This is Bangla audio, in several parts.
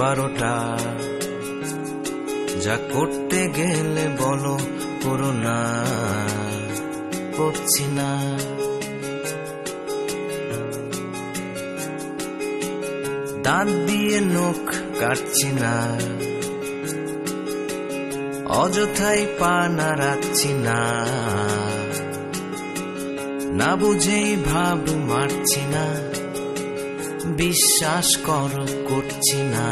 12টা যা করতে গেলে বলো করো না, করছি না। দাঁত দিয়ে নখ কাটছি না, অযথাই পা নাড়াচ্ছি না, না বুঝেই ভাব মারছি না, বিশ্বাস করো করছি না।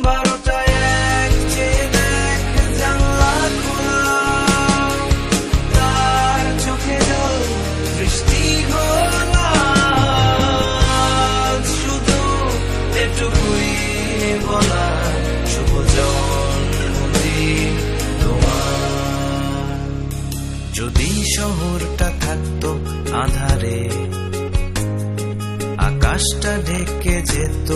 12টায় এক চেয়ে দেখ জানলা খোলা, তার চোখে জল বৃষ্টি ঘোলা, শুধু এটুকুই বলা শুভ জন্মদিন তোমার। যদি শহরটা থাকতো আধারে, আকাশটা ঢেকে যেত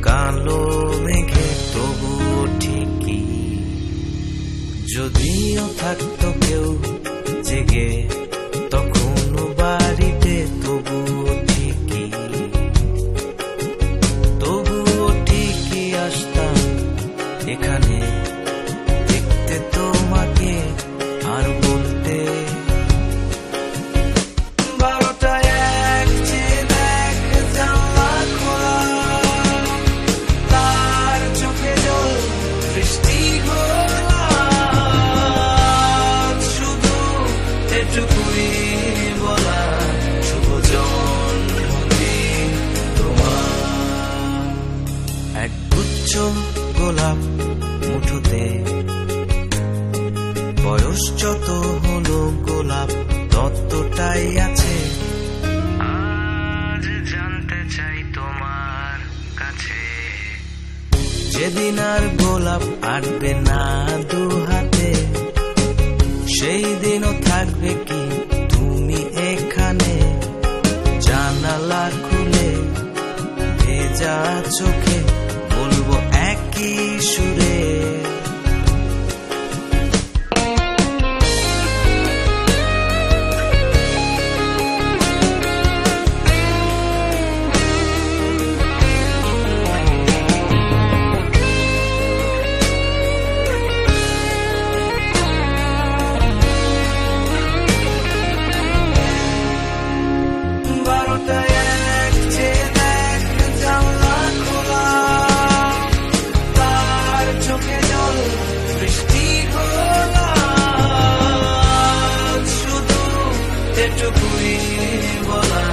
কালো মেঘে, তবুও ঠিকই। যদিও থাকতো কেউ জেগে তখনও বাড়িতে, তবুও ঠিকই, তবুও ঠিকই আসতাম এখানে দেখতে তোমাকে আর বলতে। 12টায় এক চেয়ে দেখ জানলা খোলা, তার চোখে জল বৃষ্টি ঘোলা, শুধু এটুকুই বলা শুভ জন্মদিন তোমার। এক গুচ্ছ গোলাপ মুঠোতে, বয়স যত হলো গোলাপ ততটাই আছে। আজ জানতে চাই তোমার কাছে, যেদিন আর গোলাপ আটবে না দু হাতে, সেই দিনও থাকবে কি তুমি এখানে? জানালা খুলে ভেজা চোখে বলবো একই সুরে, এটুকুই বলা